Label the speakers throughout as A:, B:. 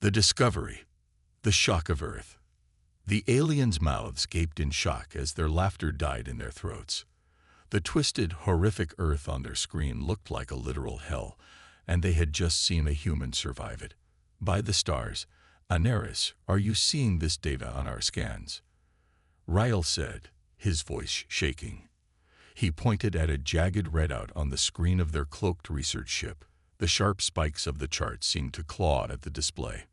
A: The discovery, the shock of Earth. The aliens' mouths gaped in shock as their laughter died in their throats. The twisted, horrific Earth on their screen looked like a literal hell, and they had just seen a human survive it. By the stars, Anaris, are you seeing this data on our scans? Ryle said, his voice shaking. He pointed at a jagged readout on the screen of their cloaked research ship. The sharp spikes of the chart seemed to claw at the display.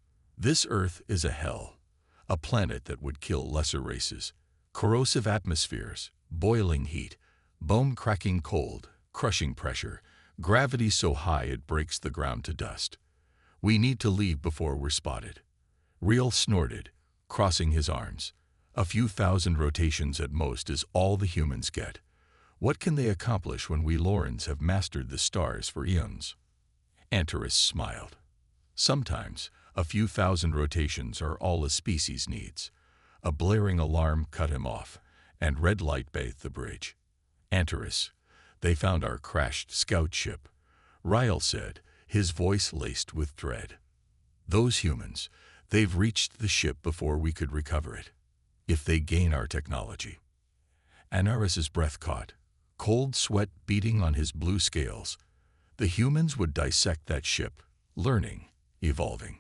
A: This Earth is a hell, a planet that would kill lesser races. Corrosive atmospheres, boiling heat, bone-cracking cold, crushing pressure, gravity so high it breaks the ground to dust. We need to leave before we're spotted. Reel snorted, crossing his arms. A few thousand rotations at most is all the humans get. What can they accomplish when we Lorans have mastered the stars for eons? Antares smiled. Sometimes, a few thousand rotations are all a species needs. A blaring alarm cut him off, and red light bathed the bridge. Antares, they found our crashed scout ship, Ryle said, his voice laced with dread. Those humans, they've reached the ship before we could recover it. If they gain our technology. Anaris's breath caught, cold sweat beating on his blue scales. The humans would dissect that ship, learning, evolving.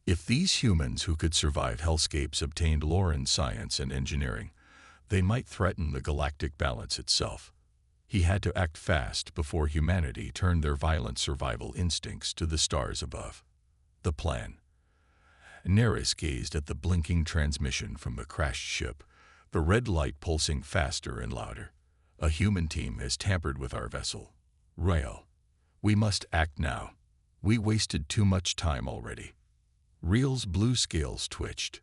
A: If these humans who could survive hellscapes obtained Loran science and engineering, they might threaten the galactic balance itself. He had to act fast before humanity turned their violent survival instincts to the stars above. The plan. Neris gazed at the blinking transmission from the crashed ship, the red light pulsing faster and louder. A human team has tampered with our vessel. Rael, we must act now. We wasted too much time already. Real's blue scales twitched.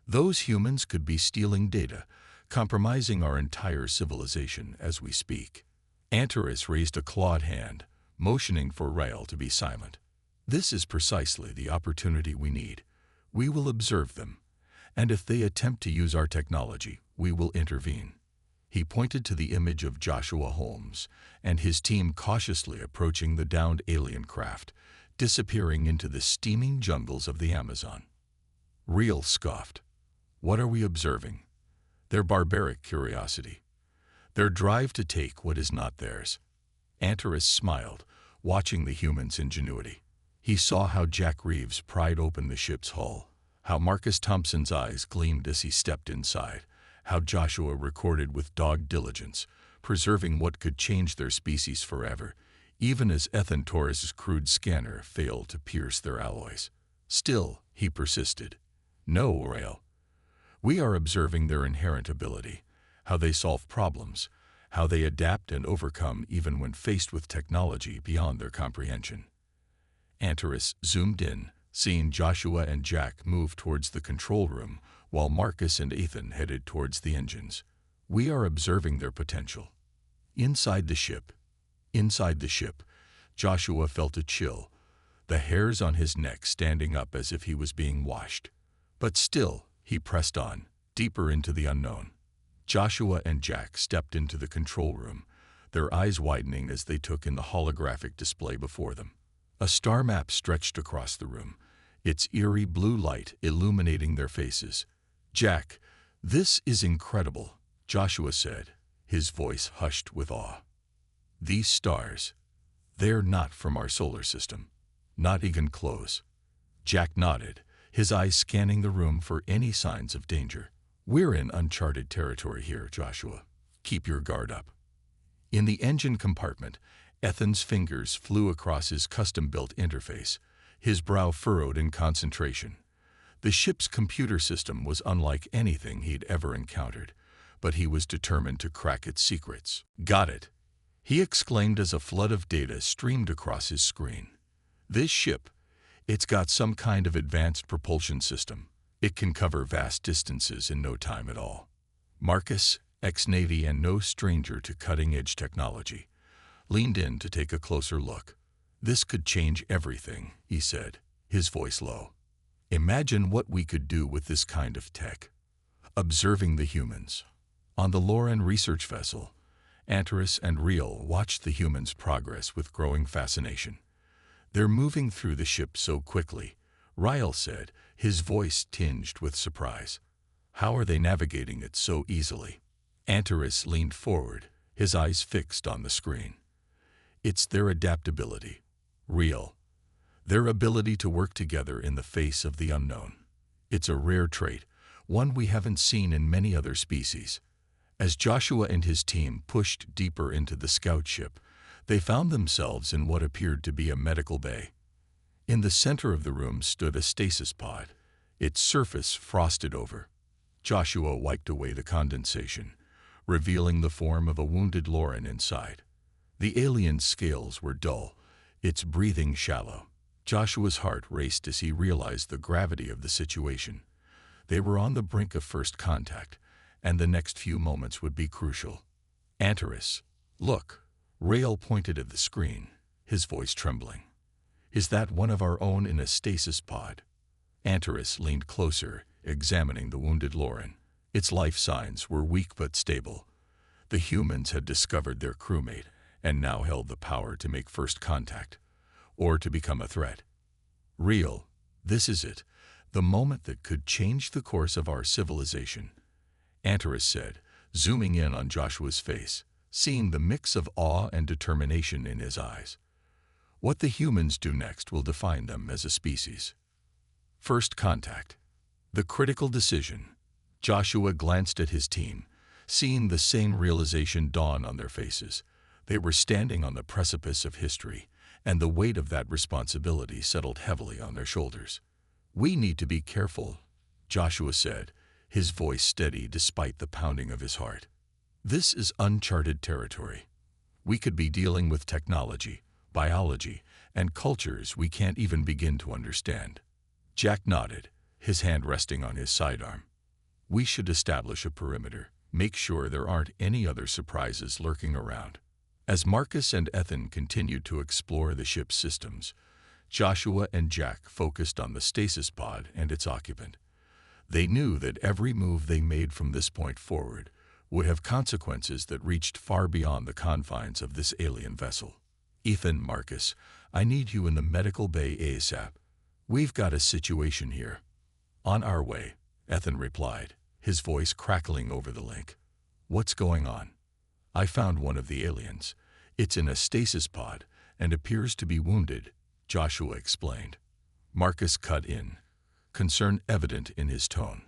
A: Those humans could be stealing data, compromising our entire civilization as we speak. Antares raised a clawed hand, motioning for Rael to be silent. This is precisely the opportunity we need. We will observe them, and if they attempt to use our technology, we will intervene. He pointed to the image of Joshua Holmes and his team cautiously approaching the downed alien craft, disappearing into the steaming jungles of the Amazon. Reel scoffed. What are we observing? Their barbaric curiosity. Their drive to take what is not theirs. Antares smiled, watching the humans' ingenuity. He saw how Jack Reeves pried open the ship's hull, how Marcus Thompson's eyes gleamed as he stepped inside, how Joshua recorded with dogged diligence, preserving what could change their species forever, even as Ethan Torres's crude scanner failed to pierce their alloys. Still, he persisted. No, Rael. We are observing their inherent ability, how they solve problems, how they adapt and overcome even when faced with technology beyond their comprehension. Antares zoomed in, seeing Joshua and Jack move towards the control room, while Marcus and Ethan headed towards the engines. We are observing their potential. Inside the ship, Joshua felt a chill, the hairs on his neck standing up as if he was being washed. But still, he pressed on, deeper into the unknown. Joshua and Jack stepped into the control room, their eyes widening as they took in the holographic display before them. A star map stretched across the room, its eerie blue light illuminating their faces. Jack, this is incredible, Joshua said, his voice hushed with awe. These stars, they're not from our solar system, not even close. Jack nodded, his eyes scanning the room for any signs of danger. We're in uncharted territory here, Joshua. Keep your guard up. In the engine compartment, Ethan's fingers flew across his custom-built interface, his brow furrowed in concentration. The ship's computer system was unlike anything he'd ever encountered, but he was determined to crack its secrets. Got it, he exclaimed as a flood of data streamed across his screen. This ship, it's got some kind of advanced propulsion system. It can cover vast distances in no time at all. Marcus, ex-Navy and no stranger to cutting-edge technology, leaned in to take a closer look. This could change everything, he said, his voice low. Imagine what we could do with this kind of tech. Observing the humans. On the Loran research vessel, Antares and Reel watched the humans' progress with growing fascination. They're moving through the ship so quickly, Ryle said, his voice tinged with surprise. How are they navigating it so easily? Antares leaned forward, his eyes fixed on the screen. It's their adaptability. Real. Their ability to work together in the face of the unknown. It's a rare trait, one we haven't seen in many other species. As Joshua and his team pushed deeper into the scout ship, they found themselves in what appeared to be a medical bay. In the center of the room stood a stasis pod, its surface frosted over. Joshua wiped away the condensation, revealing the form of a wounded Lauren inside. The alien's scales were dull, its breathing shallow. Joshua's heart raced as he realized the gravity of the situation. They were on the brink of first contact, and the next few moments would be crucial. Antares, look. Rael pointed at the screen, his voice trembling. Is that one of our own in a stasis pod? Antares leaned closer, examining the wounded Lauren. Its life signs were weak but stable. The humans had discovered their crewmate and now held the power to make first contact, or to become a threat. Real, this is it, the moment that could change the course of our civilization, Antares said, zooming in on Joshua's face, seeing the mix of awe and determination in his eyes. What the humans do next will define them as a species. First contact. The critical decision. Joshua glanced at his team, seeing the same realization dawn on their faces. They were standing on the precipice of history, and the weight of that responsibility settled heavily on their shoulders. We need to be careful, Joshua said, his voice steady despite the pounding of his heart. This is uncharted territory. We could be dealing with technology, biology, and cultures we can't even begin to understand. Jack nodded, his hand resting on his sidearm. We should establish a perimeter, make sure there aren't any other surprises lurking around. As Marcus and Ethan continued to explore the ship's systems, Joshua and Jack focused on the stasis pod and its occupant. They knew that every move they made from this point forward would have consequences that reached far beyond the confines of this alien vessel. Ethan, Marcus, I need you in the medical bay ASAP. We've got a situation here. On our way, Ethan replied, his voice crackling over the link. What's going on? I found one of the aliens. It's in a stasis pod and appears to be wounded, Joshua explained. Marcus cut in, concern evident in his tone.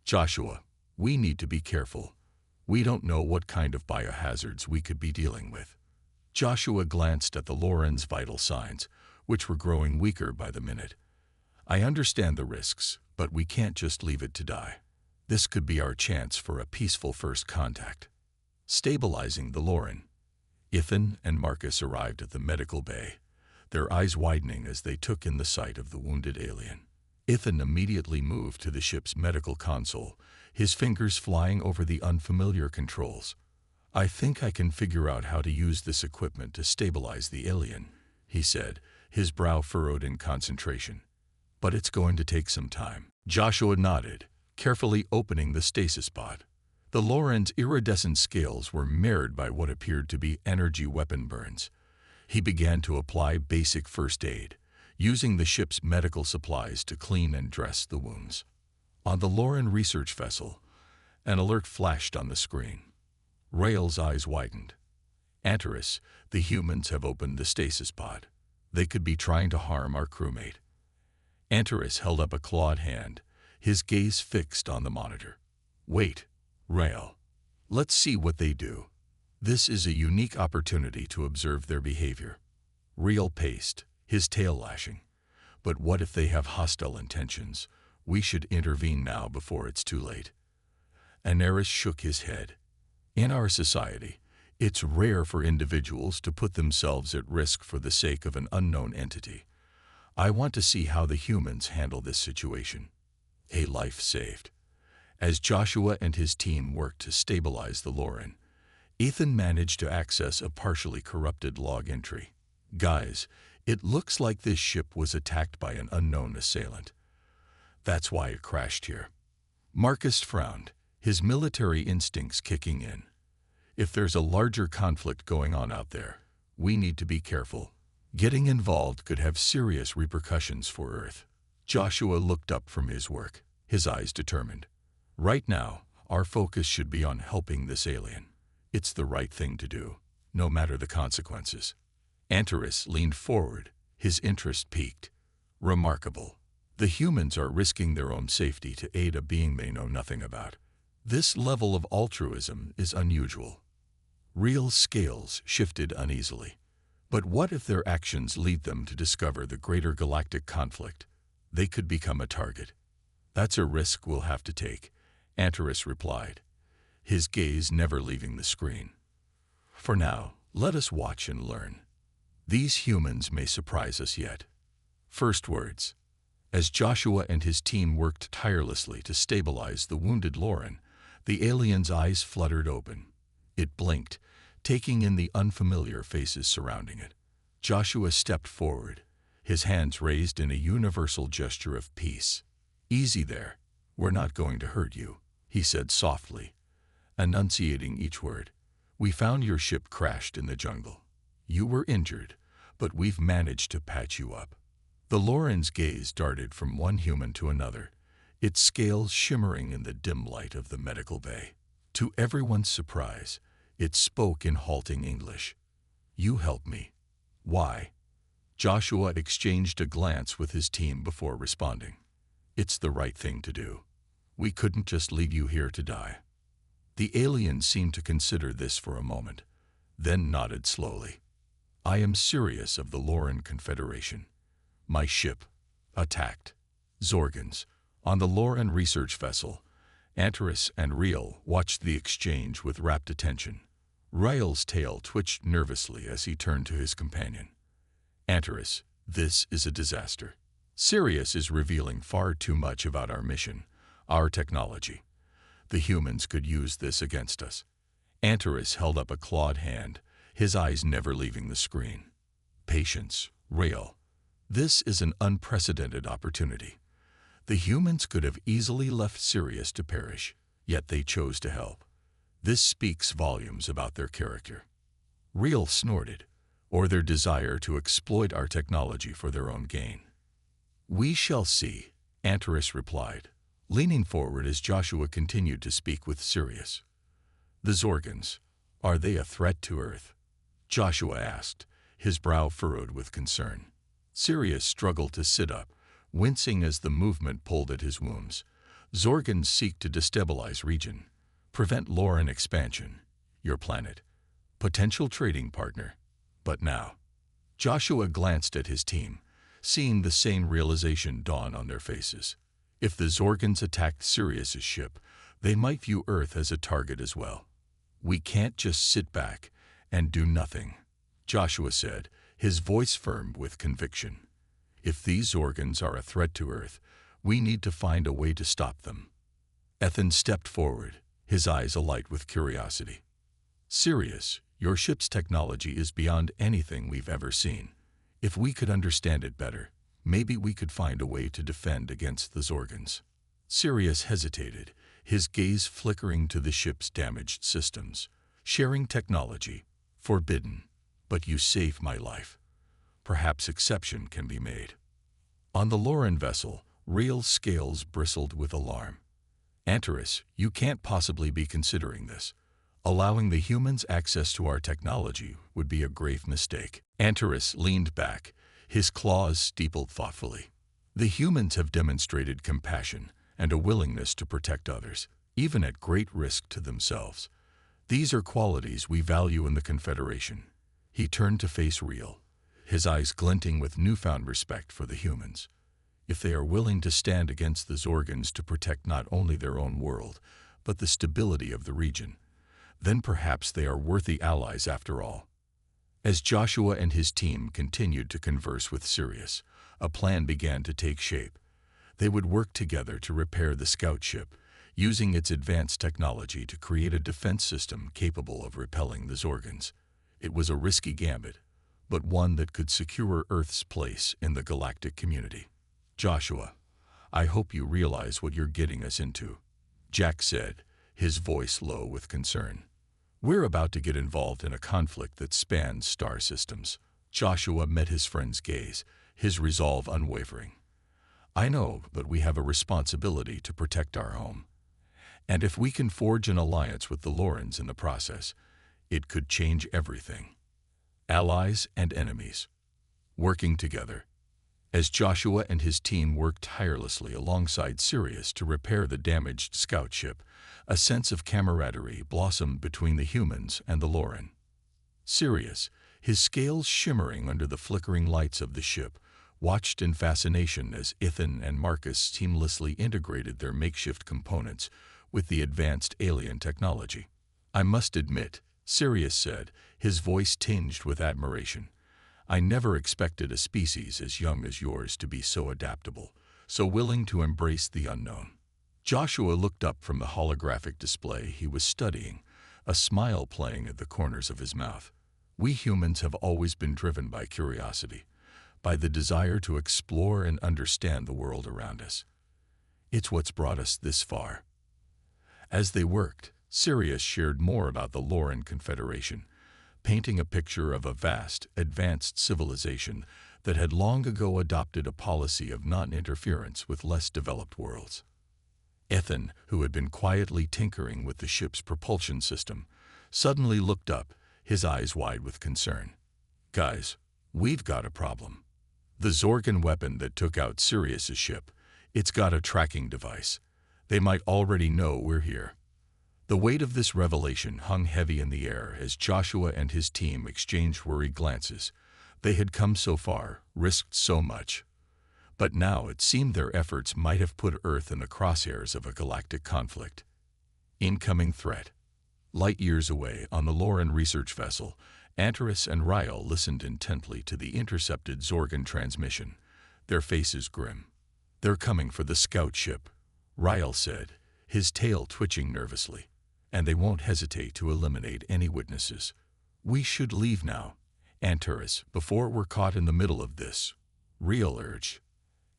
A: Joshua, we need to be careful. We don't know what kind of biohazards we could be dealing with. Joshua glanced at the Lauren's vital signs, which were growing weaker by the minute. I understand the risks, but we can't just leave it to die. This could be our chance for a peaceful first contact. Stabilizing the Lauren. Ethan and Marcus arrived at the medical bay, their eyes widening as they took in the sight of the wounded alien. Ethan immediately moved to the ship's medical console, his fingers flying over the unfamiliar controls. I think I can figure out how to use this equipment to stabilize the alien, he said, his brow furrowed in concentration. But it's going to take some time. Joshua nodded, carefully opening the stasis pod. The Lauren's iridescent scales were marred by what appeared to be energy weapon burns. He began to apply basic first aid, using the ship's medical supplies to clean and dress the wounds. On the Lauren research vessel, an alert flashed on the screen. Rael's eyes widened. Antares, the humans have opened the stasis pod. They could be trying to harm our crewmate. Antares held up a clawed hand, his gaze fixed on the monitor. Wait, Rael. Let's see what they do. This is a unique opportunity to observe their behavior. Rael paced, his tail lashing. But what if they have hostile intentions? We should intervene now before it's too late. Antares shook his head. In our society, it's rare for individuals to put themselves at risk for the sake of an unknown entity. I want to see how the humans handle this situation. A life saved. As Joshua and his team worked to stabilize the Lauren, Ethan managed to access a partially corrupted log entry. Guys, it looks like this ship was attacked by an unknown assailant. That's why it crashed here. Marcus frowned, his military instincts kicking in. If there's a larger conflict going on out there, we need to be careful. Getting involved could have serious repercussions for Earth. Joshua looked up from his work, his eyes determined. Right now, our focus should be on helping this alien. It's the right thing to do, no matter the consequences. Antares leaned forward, his interest piqued. Remarkable. The humans are risking their own safety to aid a being they know nothing about. This level of altruism is unusual. Real scales shifted uneasily. But what if their actions lead them to discover the greater galactic conflict? They could become a target. That's a risk we'll have to take, Antares replied, his gaze never leaving the screen. For now, let us watch and learn. These humans may surprise us yet. First words. As Joshua and his team worked tirelessly to stabilize the wounded Lauren, the alien's eyes fluttered open. It blinked, taking in the unfamiliar faces surrounding it. Joshua stepped forward, his hands raised in a universal gesture of peace. "Easy there. We're not going to hurt you," he said softly, enunciating each word. "We found your ship crashed in the jungle. You were injured, but we've managed to patch you up." The Lauren's gaze darted from one human to another, its scales shimmering in the dim light of the medical bay. To everyone's surprise, it spoke in halting English. "You help me. Why?" Joshua exchanged a glance with his team before responding. "It's the right thing to do. We couldn't just leave you here to die." The alien seemed to consider this for a moment, then nodded slowly. "I am Sirius of the Lauren Confederation. My ship, attacked. Zorgans, on the Lauren research vessel." Antares and Riel watched the exchange with rapt attention. Riel's tail twitched nervously as he turned to his companion. "Antares, this is a disaster. Sirius is revealing far too much about our mission, our technology. The humans could use this against us." Antares held up a clawed hand, his eyes never leaving the screen. "Patience, Riel. This is an unprecedented opportunity. The humans could have easily left Sirius to perish, yet they chose to help. This speaks volumes about their character." Riel snorted, "Or their desire to exploit our technology for their own gain." "We shall see," Antares replied, leaning forward as Joshua continued to speak with Sirius. "The Zorgans, are they a threat to Earth?" Joshua asked, his brow furrowed with concern. Sirius struggled to sit up, wincing as the movement pulled at his wounds. "Zorgans seek to destabilize region, prevent Lauren expansion. Your planet. Potential trading partner. But now." Joshua glanced at his team, seeing the same realization dawn on their faces. If the Zorgans attacked Sirius's ship, they might view Earth as a target as well. "We can't just sit back and do nothing," Joshua said, his voice firm with conviction. "If these Zorgans are a threat to Earth, we need to find a way to stop them." Ethan stepped forward, his eyes alight with curiosity. "Sirius, your ship's technology is beyond anything we've ever seen. If we could understand it better, maybe we could find a way to defend against the Zorgans." Sirius hesitated, his gaze flickering to the ship's damaged systems. "Sharing technology, forbidden, but you saved my life. Perhaps exception can be made." On the Lauren vessel, Riel's scales bristled with alarm. "Antares, you can't possibly be considering this. Allowing the humans access to our technology would be a grave mistake." Antares leaned back, his claws steepled thoughtfully. "The humans have demonstrated compassion and a willingness to protect others, even at great risk to themselves. These are qualities we value in the Confederation." He turned to face Riel, his eyes glinting with newfound respect for the humans. If they are willing to stand against the Zorgans to protect not only their own world, but the stability of the region, then perhaps they are worthy allies after all. As Joshua and his team continued to converse with Sirius, a plan began to take shape. They would work together to repair the scout ship, using its advanced technology to create a defense system capable of repelling the Zorgans. It was a risky gambit, but one that could secure Earth's place in the galactic community. "Joshua, I hope you realize what you're getting us into," Jack said, his voice low with concern. "We're about to get involved in a conflict that spans star systems." Joshua met his friend's gaze, his resolve unwavering. I know that we have a responsibility to protect our home. And if we can forge an alliance with the Lorens in the process, it could change everything. Allies and enemies, working together. As Joshua and his team worked tirelessly alongside Sirius to repair the damaged scout ship, a sense of camaraderie blossomed between the humans and the Loren. Sirius, his scales shimmering under the flickering lights of the ship, watched in fascination as Ethan and Marcus seamlessly integrated their makeshift components with the advanced alien technology. "I must admit," Sirius said, his voice tinged with admiration, "I never expected a species as young as yours to be so adaptable, so willing to embrace the unknown." Joshua looked up from the holographic display he was studying, a smile playing at the corners of his mouth. "We humans have always been driven by curiosity, by the desire to explore and understand the world around us. It's what's brought us this far." As they worked, Sirius shared more about the Loren Confederation, painting a picture of a vast, advanced civilization that had long ago adopted a policy of non-interference with less developed worlds. Ethan, who had been quietly tinkering with the ship's propulsion system, suddenly looked up, his eyes wide with concern. "Guys, we've got a problem. The Zorgan weapon that took out Sirius's ship, it's got a tracking device. They might already know we're here." The weight of this revelation hung heavy in the air as Joshua and his team exchanged worried glances. They had come so far, risked so much. But now it seemed their efforts might have put Earth in the crosshairs of a galactic conflict. Incoming threat. Light years away, on the Loren research vessel, Antares and Ryle listened intently to the intercepted Zorgan transmission, their faces grim. "They're coming for the scout ship," Ryle said, his tail twitching nervously. "And they won't hesitate to eliminate any witnesses. We should leave now, Antares, before we're caught in the middle of this," Ryle urged.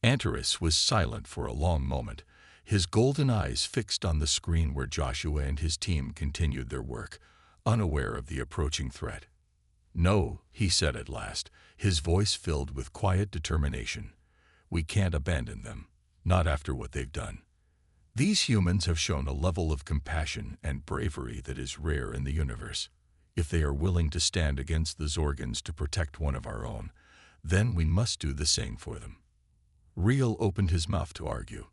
A: Antares was silent for a long moment, his golden eyes fixed on the screen where Joshua and his team continued their work, unaware of the approaching threat. "No," he said at last, his voice filled with quiet determination. "We can't abandon them, not after what they've done. These humans have shown a level of compassion and bravery that is rare in the universe. If they are willing to stand against the Zorgans to protect one of our own, then we must do the same for them." Reel opened his mouth to argue,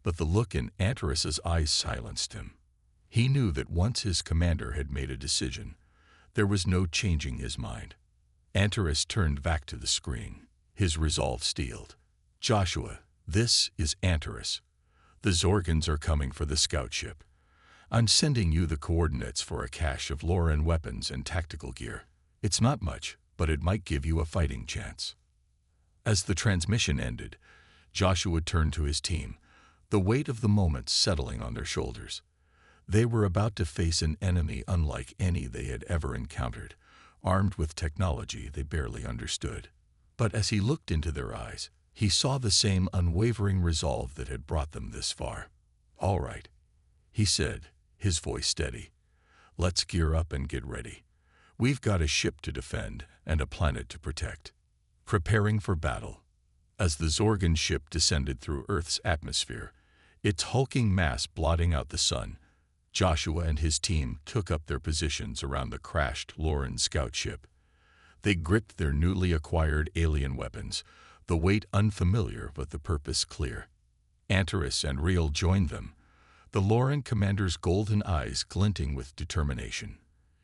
A: but the look in Antares's eyes silenced him. He knew that once his commander had made a decision, there was no changing his mind. Antares turned back to the screen, his resolve steeled. "Joshua, this is Antares. The Zorgans are coming for the scout ship. I'm sending you the coordinates for a cache of Loren weapons and tactical gear. It's not much, but it might give you a fighting chance." As the transmission ended, Joshua turned to his team, the weight of the moment settling on their shoulders. They were about to face an enemy unlike any they had ever encountered, armed with technology they barely understood. But as he looked into their eyes, he saw the same unwavering resolve that had brought them this far. "All right," he said, his voice steady. "Let's gear up and get ready. We've got a ship to defend and a planet to protect." Preparing for battle. As the Zorgan ship descended through Earth's atmosphere, its hulking mass blotting out the sun, Joshua and his team took up their positions around the crashed Loren scout ship. They gripped their newly acquired alien weapons, the weight unfamiliar but the purpose clear. Antares and Reel joined them, the Loren commander's golden eyes glinting with determination.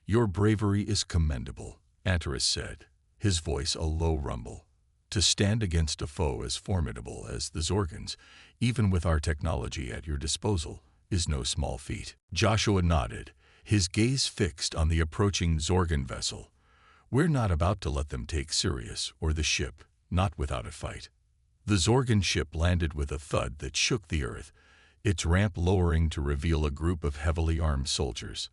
A: "Your bravery is commendable," Antares said, his voice a low rumble. "To stand against a foe as formidable as the Zorgans, even with our technology at your disposal, is no small feat." Joshua nodded, his gaze fixed on the approaching Zorgan vessel. "We're not about to let them take Sirius or the ship, not without a fight." The Zorgan ship landed with a thud that shook the earth, its ramp lowering to reveal a group of heavily armed soldiers.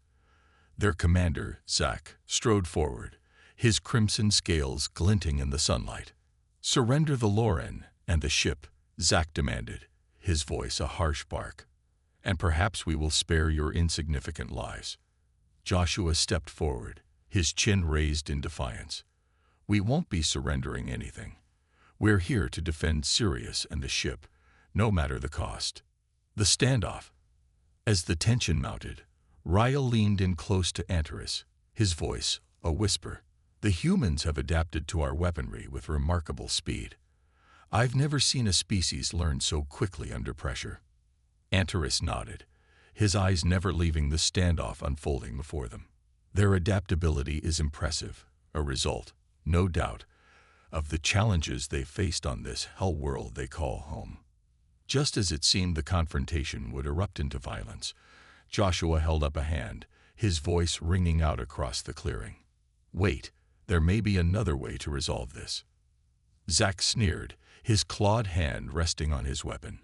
A: Their commander, Zach, strode forward, his crimson scales glinting in the sunlight. "Surrender the Loren and the ship," Zach demanded, his voice a harsh bark. "And perhaps we will spare your insignificant lives." Joshua stepped forward, his chin raised in defiance. "We won't be surrendering anything. We're here to defend Sirius and the ship, no matter the cost. The standoff. As the tension mounted, Ryle leaned in close to Antares, his voice a whisper. The humans have adapted to our weaponry with remarkable speed. I've never seen a species learn so quickly under pressure. Antares nodded, his eyes never leaving the standoff unfolding before them. Their adaptability is impressive, a result, no doubt, of the challenges they faced on this hellworld they call home. Just as it seemed the confrontation would erupt into violence, Joshua held up a hand, his voice ringing out across the clearing. Wait, there may be another way to resolve this. Zack sneered, his clawed hand resting on his weapon.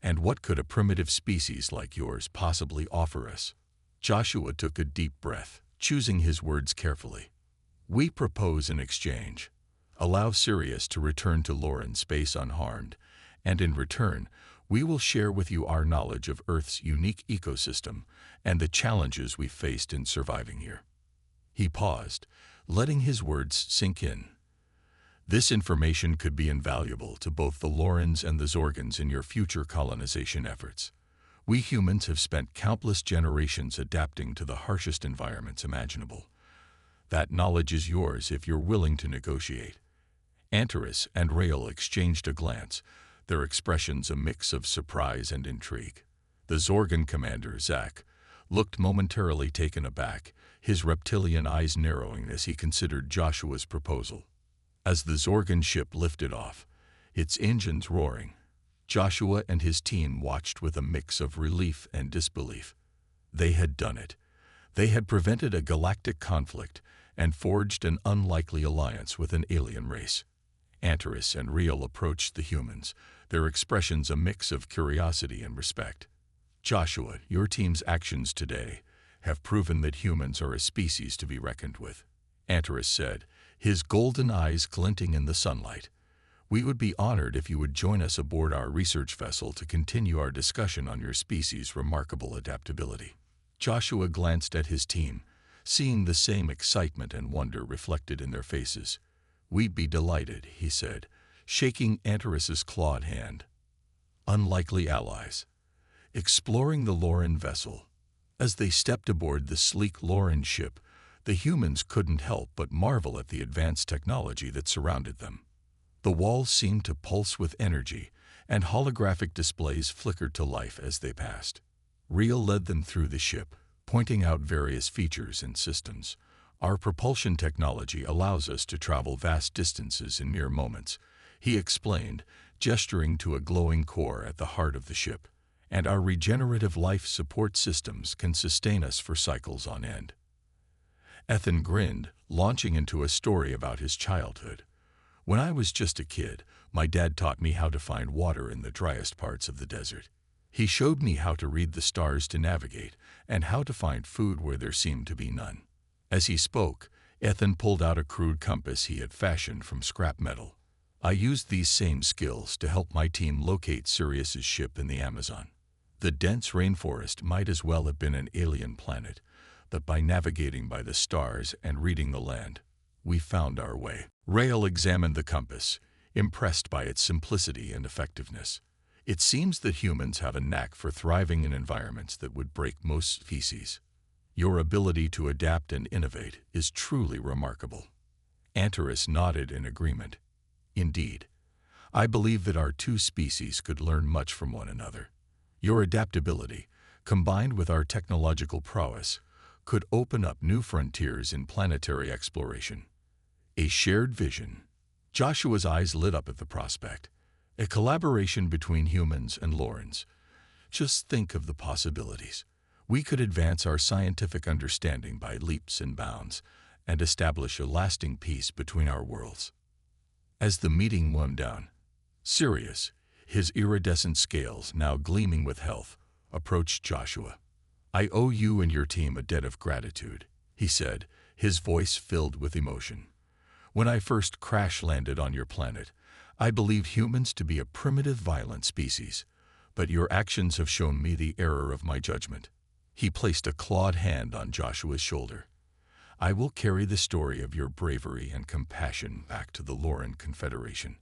A: And what could a primitive species like yours possibly offer us? Joshua took a deep breath, choosing his words carefully. We propose an exchange. Allow Sirius to return to Loren space unharmed, and in return, we will share with you our knowledge of Earth's unique ecosystem and the challenges we faced in surviving here. He paused, letting his words sink in. This information could be invaluable to both the Lorens and the Zorgans in your future colonization efforts. We humans have spent countless generations adapting to the harshest environments imaginable. That knowledge is yours if you're willing to negotiate. Antares and Rael exchanged a glance, their expressions a mix of surprise and intrigue. The Zorgan commander, Zack, looked momentarily taken aback, his reptilian eyes narrowing as he considered Joshua's proposal. As the Zorgan ship lifted off, its engines roaring, Joshua and his team watched with a mix of relief and disbelief. They had done it. They had prevented a galactic conflict and forged an unlikely alliance with an alien race. Antares and Rael approached the humans, their expressions a mix of curiosity and respect. Joshua, your team's actions today have proven that humans are a species to be reckoned with, Antares said, his golden eyes glinting in the sunlight. We would be honored if you would join us aboard our research vessel to continue our discussion on your species' remarkable adaptability. Joshua glanced at his team, seeing the same excitement and wonder reflected in their faces. We'd be delighted, he said, shaking Antares's clawed hand. Unlikely allies. Exploring the Loren vessel. As they stepped aboard the sleek Loren ship, the humans couldn't help but marvel at the advanced technology that surrounded them. The walls seemed to pulse with energy, and holographic displays flickered to life as they passed. Rael led them through the ship, pointing out various features and systems. Our propulsion technology allows us to travel vast distances in mere moments, he explained, gesturing to a glowing core at the heart of the ship. And our regenerative life support systems can sustain us for cycles on end. Ethan grinned, launching into a story about his childhood. When I was just a kid, my dad taught me how to find water in the driest parts of the desert. He showed me how to read the stars to navigate and how to find food where there seemed to be none. As he spoke, Ethan pulled out a crude compass he had fashioned from scrap metal. I used these same skills to help my team locate Sirius's ship in the Amazon. The dense rainforest might as well have been an alien planet, but by navigating by the stars and reading the land, we found our way. Rael examined the compass, impressed by its simplicity and effectiveness. It seems that humans have a knack for thriving in environments that would break most species. Your ability to adapt and innovate is truly remarkable. Antares nodded in agreement. Indeed, I believe that our two species could learn much from one another. Your adaptability, combined with our technological prowess, could open up new frontiers in planetary exploration. A shared vision. Joshua's eyes lit up at the prospect. A collaboration between humans and Lorens. Just think of the possibilities. We could advance our scientific understanding by leaps and bounds and establish a lasting peace between our worlds. As the meeting wound down, Sirius, his iridescent scales now gleaming with health, approached Joshua. I owe you and your team a debt of gratitude, he said, his voice filled with emotion. When I first crash-landed on your planet, I believed humans to be a primitive, violent species, but your actions have shown me the error of my judgment. He placed a clawed hand on Joshua's shoulder. I will carry the story of your bravery and compassion back to the Loren Confederation.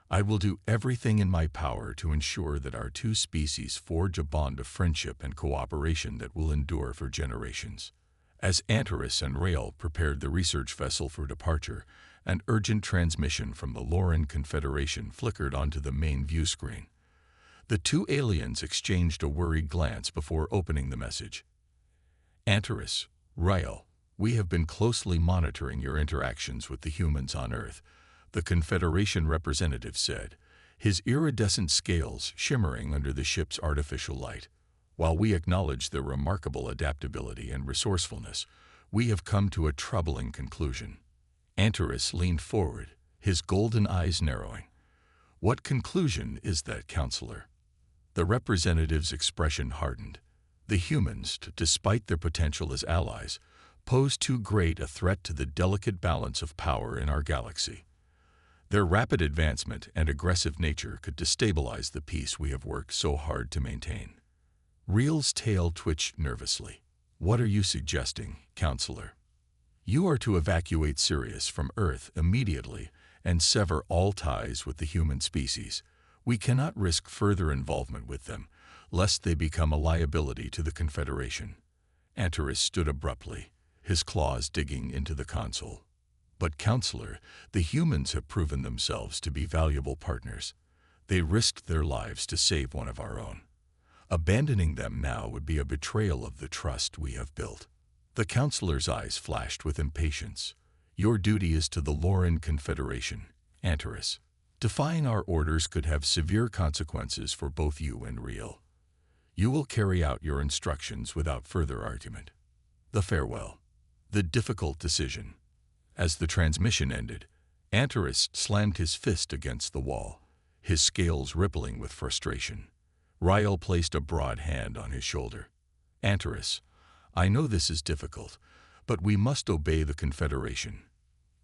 A: I will do everything in my power to ensure that our two species forge a bond of friendship and cooperation that will endure for generations. As Antares and Rael prepared the research vessel for departure, an urgent transmission from the Loran Confederation flickered onto the main view screen. The two aliens exchanged a worried glance before opening the message. Antares, Rael, we have been closely monitoring your interactions with the humans on Earth, the Confederation representative said, his iridescent scales shimmering under the ship's artificial light. While we acknowledge their remarkable adaptability and resourcefulness, we have come to a troubling conclusion. Antares leaned forward, his golden eyes narrowing. What conclusion is that, Counselor? The representative's expression hardened. The humans, despite their potential as allies, pose too great a threat to the delicate balance of power in our galaxy. Their rapid advancement and aggressive nature could destabilize the peace we have worked so hard to maintain. Real's tail twitched nervously. What are you suggesting, Counselor? You are to evacuate Sirius from Earth immediately and sever all ties with the human species. We cannot risk further involvement with them, lest they become a liability to the Confederation. Antares stood abruptly, his claws digging into the console. But, Counselor, the humans have proven themselves to be valuable partners. They risked their lives to save one of our own. Abandoning them now would be a betrayal of the trust we have built. The Counselor's eyes flashed with impatience. Your duty is to the Loran Confederation, Antares. Defying our orders could have severe consequences for both you and Rael. You will carry out your instructions without further argument. The farewell. The difficult decision. As the transmission ended, Antares slammed his fist against the wall, his scales rippling with frustration. Rael placed a broad hand on his shoulder. Antares, I know this is difficult, but we must obey the Confederation.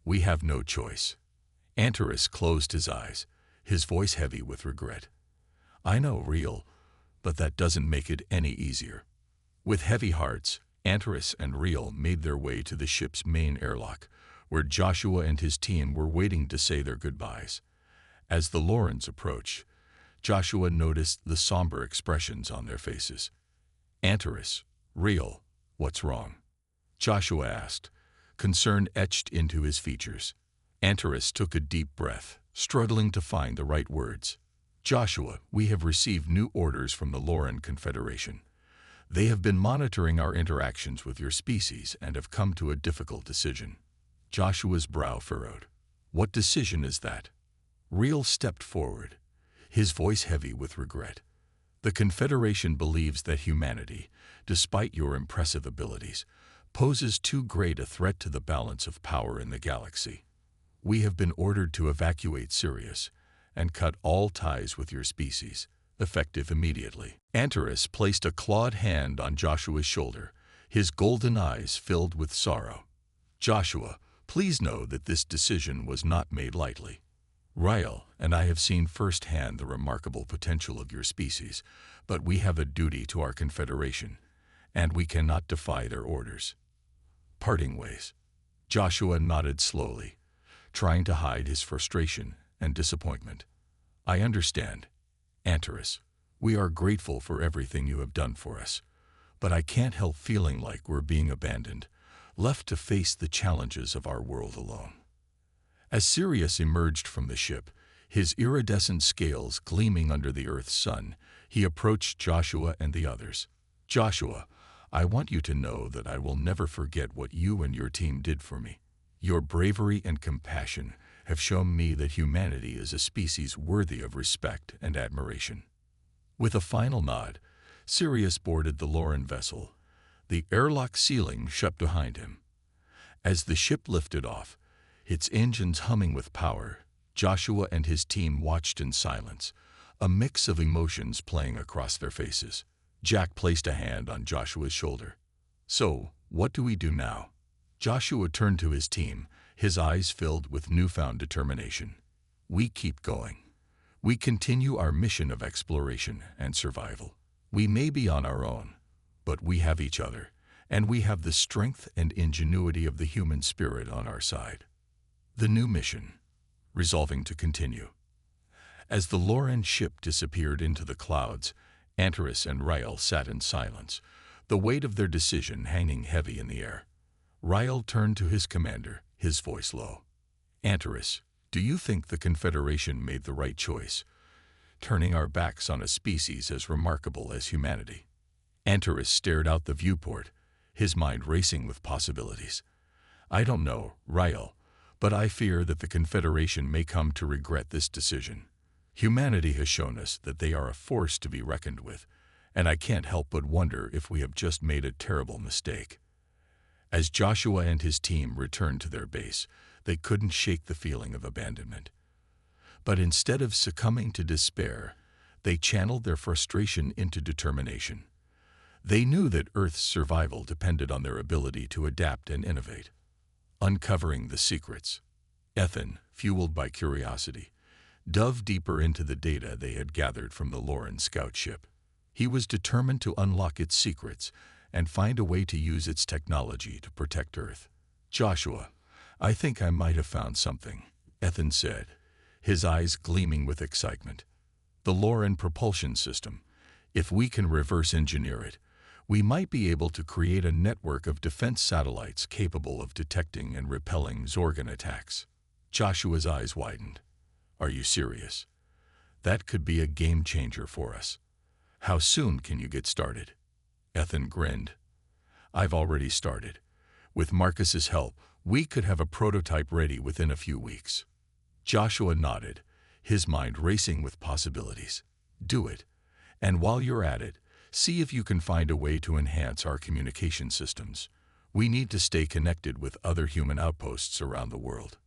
A: We have no choice. Antares closed his eyes, his voice heavy with regret. I know, Rael, but that doesn't make it any easier. With heavy hearts, Antares and Rael made their way to the ship's main airlock, where Joshua and his team were waiting to say their goodbyes. As the Lorans approached, Joshua noticed the somber expressions on their faces. Antares, Rael, what's wrong? Joshua asked, concern etched into his features. Antares took a deep breath, struggling to find the right words. Joshua, we have received new orders from the Loran Confederation. They have been monitoring our interactions with your species and have come to a difficult decision. Joshua's brow furrowed. What decision is that? Rael stepped forward, his voice heavy with regret. The Confederation believes that humanity, despite your impressive abilities, poses too great a threat to the balance of power in the galaxy. We have been ordered to evacuate Sirius and cut all ties with your species, effective immediately. Antares placed a clawed hand on Joshua's shoulder, his golden eyes filled with sorrow. Joshua, please know that this decision was not made lightly. Rael and I have seen firsthand the remarkable potential of your species, but we have a duty to our Confederation, and we cannot defy their orders. Parting ways. Joshua nodded slowly, trying to hide his frustration and disappointment. I understand, Antares. We are grateful for everything you have done for us, but I can't help feeling like we're being abandoned, left to face the challenges of our world alone. As Sirius emerged from the ship, his iridescent scales gleaming under the Earth's sun, he approached Joshua and the others. Joshua, I want you to know that I will never forget what you and your team did for me. Your bravery and compassion have shown me that humanity is a species worthy of respect and admiration. With a final nod, Sirius boarded the Loran vessel. The airlock ceiling shut behind him. As the ship lifted off, its engines humming with power, Joshua and his team watched in silence, a mix of emotions playing across their faces. Jack placed a hand on Joshua's shoulder. So, what do we do now? Joshua turned to his team, his eyes filled with newfound determination. We keep going. We continue our mission of exploration and survival. We may be on our own, but we have each other, and we have the strength and ingenuity of the human spirit on our side. The new mission, resolving to continue. As the Lauren ship disappeared into the clouds, Antares and Ryle sat in silence, the weight of their decision hanging heavy in the air. Ryle turned to his commander, his voice low. "Antares, do you think the Confederation made the right choice, turning our backs on a species as remarkable as humanity?" Antares stared out the viewport, his mind racing with possibilities. "I don't know, Ryle, but I fear that the Confederation may come to regret this decision. Humanity has shown us that they are a force to be reckoned with, and I can't help but wonder if we have just made a terrible mistake." As Joshua and his team returned to their base, they couldn't shake the feeling of abandonment. But instead of succumbing to despair, they channeled their frustration into determination. They knew that Earth's survival depended on their ability to adapt and innovate. Uncovering the secrets, Ethan, fueled by curiosity, dove deeper into the data they had gathered from the Lauren scout ship. He was determined to unlock its secrets and find a way to use its technology to protect Earth. "Joshua, I think I might have found something," Ethan said, his eyes gleaming with excitement. "The Lauren propulsion system. If we can reverse engineer it, we might be able to create a network of defense satellites capable of detecting and repelling Zorgon attacks." Joshua's eyes widened. "Are you serious? That could be a game changer for us. How soon can you get started?" Ethan grinned. "I've already started. With Marcus's help, we could have a prototype ready within a few weeks." Joshua nodded, his mind racing with possibilities. "Do it. And while you're at it, see if you can find a way to enhance our communication systems. We need to stay connected with other human outposts around the world."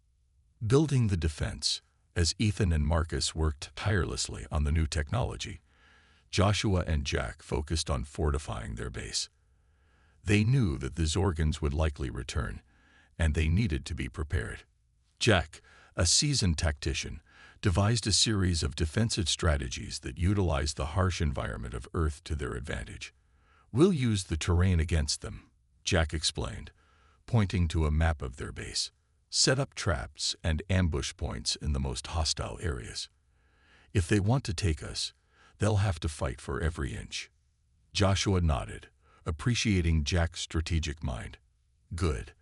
A: Building the defense. As Ethan and Marcus worked tirelessly on the new technology, Joshua and Jack focused on fortifying their base. They knew that the Zorgons would likely return, and they needed to be prepared. Jack, a seasoned tactician, devised a series of defensive strategies that utilized the harsh environment of Earth to their advantage. "We'll use the terrain against them," Jack explained, pointing to a map of their base. "Set up traps and ambush points in the most hostile areas. If they want to take us, they'll have to fight for every inch." Joshua nodded, appreciating Jack's strategic mind. "Good.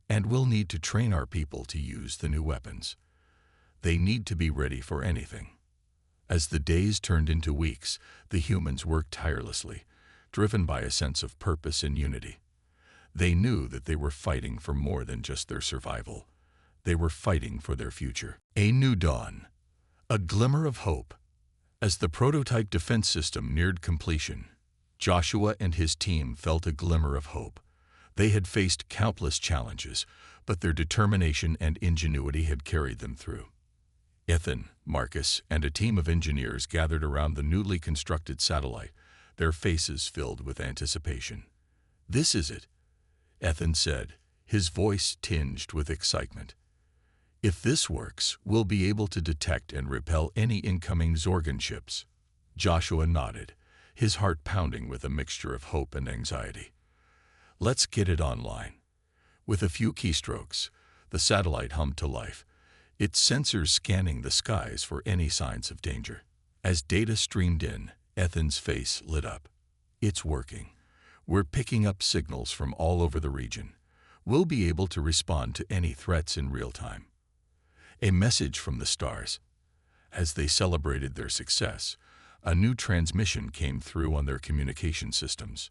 A: And we'll need to train our people to use the new weapons. They need to be ready for anything." As the days turned into weeks, the humans worked tirelessly, driven by a sense of purpose and unity. They knew that they were fighting for more than just their survival. They were fighting for their future. A new dawn. A glimmer of hope. As the prototype defense system neared completion, Joshua and his team felt a glimmer of hope. They had faced countless challenges, but their determination and ingenuity had carried them through. Ethan, Marcus, and a team of engineers gathered around the newly constructed satellite, their faces filled with anticipation. "This is it," Ethan said, his voice tinged with excitement. "If this works, we'll be able to detect and repel any incoming Zorgon ships." Joshua nodded, his heart pounding with a mixture of hope and anxiety. "Let's get it online." With a few keystrokes, the satellite hummed to life, its sensors scanning the skies for any signs of danger. As data streamed in, Ethan's face lit up. "It's working. We're picking up signals from all over the region. We'll be able to respond to any threats in real time." A message from the stars. As they celebrated their success, a new transmission came through on their communication systems.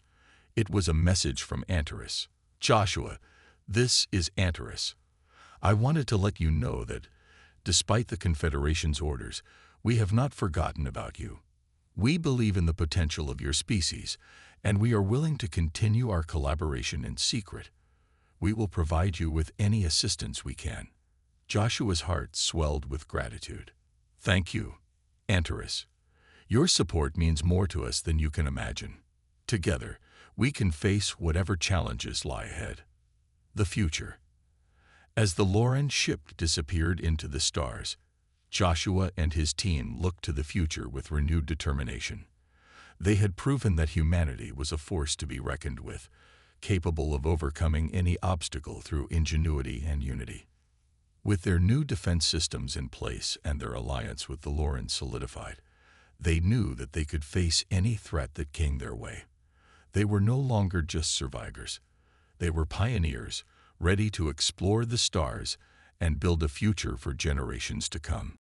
A: It was a message from Antares. "Joshua, this is Antares. I wanted to let you know that, despite the Confederation's orders, we have not forgotten about you. We believe in the potential of your species, and we are willing to continue our collaboration in secret. We will provide you with any assistance we can." Joshua's heart swelled with gratitude. "Thank you, Antares. Your support means more to us than you can imagine. Together, we can face whatever challenges lie ahead." The future. As the Lauren ship disappeared into the stars, Joshua and his team looked to the future with renewed determination. They had proven that humanity was a force to be reckoned with, capable of overcoming any obstacle through ingenuity and unity. With their new defense systems in place and their alliance with the Lorens solidified, they knew that they could face any threat that came their way. They were no longer just survivors. They were pioneers, ready to explore the stars and build a future for generations to come.